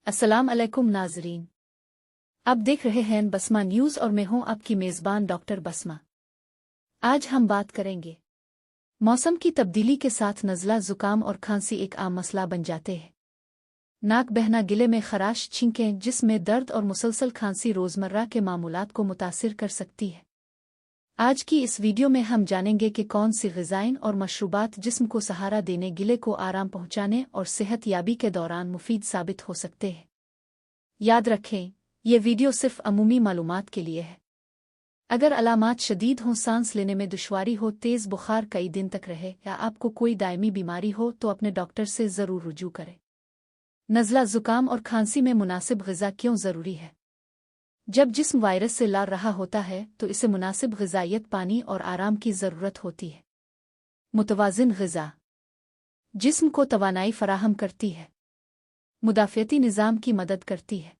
अस्सलाम अलैकुम नाजरीन। आप देख रहे हैं बसमा न्यूज़ और मैं हूं आपकी मेज़बान डॉक्टर बसमा। आज हम बात करेंगे मौसम की तब्दीली के साथ नज़ला ज़ुकाम और खांसी एक आम मसला बन जाते हैं। नाक बहना, गिले में खराश, छींकें, जिस्म में दर्द और मुसलसल खांसी रोज़मर्रा के मामूलात को मुतासिर कर सकती है। आज की इस वीडियो में हम जानेंगे कि कौन सी ग़िज़ाएँ और मशरूबात जिस्म को सहारा देने, गिले को आराम पहुंचाने और सेहत याबी के दौरान मुफीद साबित हो सकते हैं। याद रखें, ये वीडियो सिर्फ अमूमी मालूमात के लिए है। अगर अलामात शदीद हों, सांस लेने में दुश्वारी हो, तेज़ बुखार कई दिन तक रहे या आपको कोई दायमी बीमारी हो तो अपने डॉक्टर से ज़रूर रुजू करें। नज़ला ज़ुकाम और खांसी में मुनासिब ग़िज़ा क्यों ज़रूरी है? जब जिस्म वायरस से लड़ रहा होता है तो इसे मुनासिब ग़िज़ाइयत, पानी और आराम की ज़रूरत होती है। मुतवाज़िन ग़िज़ा जिस्म को तवानाई फ़राहम करती है, मुदाफ़ियती निज़ाम की मदद करती है,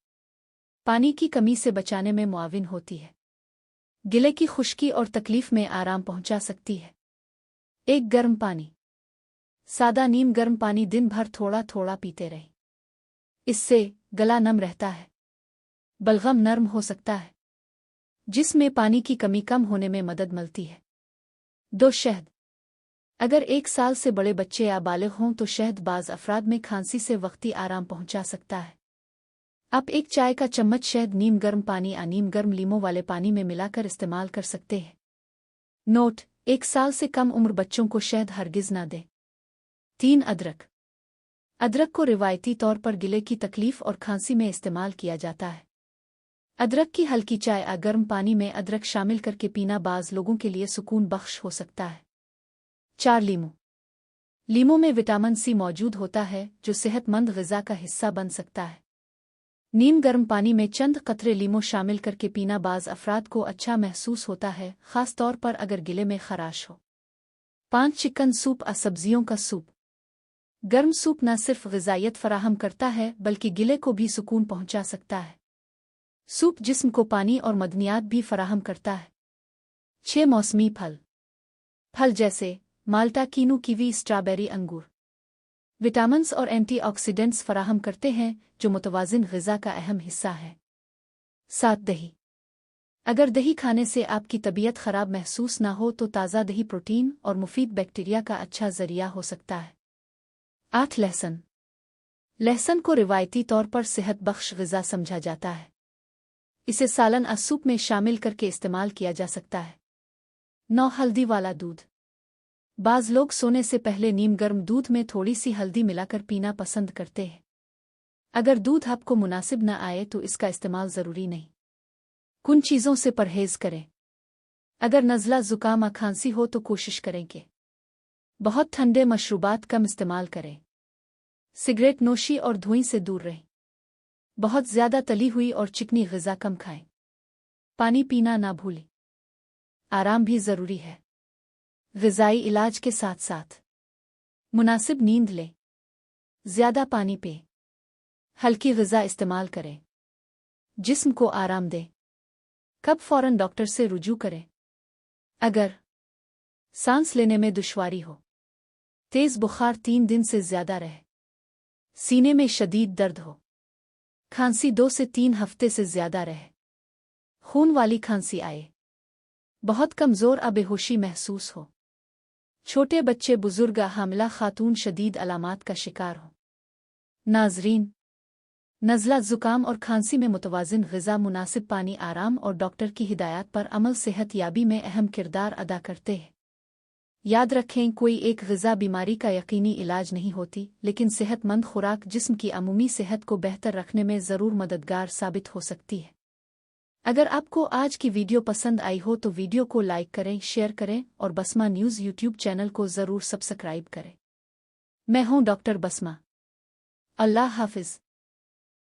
पानी की कमी से बचाने में मुआविन होती है, गिले की खुश्की और तकलीफ में आराम पहुंचा सकती है। एक गर्म पानी, सादा नीम गर्म पानी दिन भर थोड़ा थोड़ा पीते रहें। इससे गला नम रहता है, बलगम नर्म हो सकता है, जिसमें पानी की कमी कम होने में मदद मिलती है। 2 शहद। अगर 1 साल से बड़े बच्चे या बालिग हों तो शहद बाज़ अफराद में खांसी से वक्ती आराम पहुंचा सकता है। आप 1 चाय का चम्मच शहद नीम गर्म पानी या नीम गर्म लीमों वाले पानी में मिलाकर इस्तेमाल कर सकते हैं। नोट: 1 साल से कम उम्र बच्चों को शहद हरगिज़ न दें। 3 अदरक। अदरक को रिवायती तौर पर गिले की तकलीफ और खांसी में इस्तेमाल किया जाता है। अदरक की हल्की चाय या गर्म पानी में अदरक शामिल करके पीना बाज़ लोगों के लिए सुकून बख्श हो सकता है। 4 लीमू। लीमों में विटामिन सी मौजूद होता है जो सेहतमंद ग़िज़ा का हिस्सा बन सकता है। नीम गर्म पानी में चंद कतरे लीमो शामिल करके पीना बाज़ अफराद को अच्छा महसूस होता है, ख़ास तौर पर अगर गिले में खराश हो। 5 चिकन सूप या सब्जियों का सूप। गर्म सूप न सिर्फ ग़िज़ाइयत फ़राहम करता है बल्कि गिले को भी सुकून पहुंचा सकता है। सूप जिस्म को पानी और मदनियात भी फ़राहम करता है। 6 मौसमी फल। फल जैसे माल्टा, कीनू, कीवी, स्ट्रॉबेरी, अंगूर विटामिन्स और एंटीऑक्सीडेंट्स फराहम करते हैं जो मुतवाज़िन ग़िज़ा का अहम हिस्सा है। 7 दही। अगर दही खाने से आपकी तबीयत ख़राब महसूस ना हो तो ताज़ा दही प्रोटीन और मुफीद बैक्टीरिया का अच्छा ज़रिया हो सकता है। 8 लहसुन। लहसुन को रिवायती तौर पर सेहत बख्श ग़िज़ा समझा जाता है। इसे सालन या सूप में शामिल करके इस्तेमाल किया जा सकता है। 9 हल्दी वाला दूध। बाज़ लोग सोने से पहले नीम गर्म दूध में थोड़ी सी हल्दी मिलाकर पीना पसंद करते हैं। अगर दूध आपको मुनासिब न आए तो इसका इस्तेमाल ज़रूरी नहीं। कुछ चीज़ों से परहेज़ करें। अगर नज़ला ज़ुकाम या खांसी हो तो कोशिश करें कि बहुत ठंडे मशरूबात कम इस्तेमाल करें। सिगरेट नोशी और धुएं से दूर रहें। बहुत ज़्यादा तली हुई और चिकनी ग़िज़ा कम खाएं। पानी पीना ना भूलें। आराम भी ज़रूरी है। ग़िज़ाई इलाज के साथ साथ मुनासिब नींद लें, ज़्यादा पानी पिएं, हल्की ग़िज़ा इस्तेमाल करें, जिस्म को आराम दें। कब फ़ौरन डॉक्टर से रुजू करें? अगर सांस लेने में दुश्वारी हो, तेज़ बुखार 3 दिन से ज़्यादा रहे, सीने में शदीद दर्द हो, खांसी 2 से 3 हफ्ते से ज़्यादा रहे, खून वाली खांसी आए, बहुत कमज़ोर या बेहोशी महसूस हो, छोटे बच्चे, बुजुर्ग, हामिला खातून शदीद अलामात का शिकार हो। नाज़रीन, नज़ला ज़ुकाम और खांसी में मुतवाज़िन ग़िज़ा, मुनासिब पानी, आराम और डॉक्टर की हिदायत पर अमल सेहत याबी में अहम किरदार अदा करते हैं। याद रखें, कोई एक ग़िज़ा बीमारी का यकीनी इलाज नहीं होती, लेकिन सेहतमंद खुराक जिस्म की अमूमी सेहत को बेहतर रखने में ज़रूर मददगार साबित हो सकती है। अगर आपको आज की वीडियो पसंद आई हो तो वीडियो को लाइक करें, शेयर करें और बसमा न्यूज़ यूट्यूब चैनल को ज़रूर सब्सक्राइब करें। मैं हूं डॉक्टर बसमा। अल्लाह हाफ़िज़।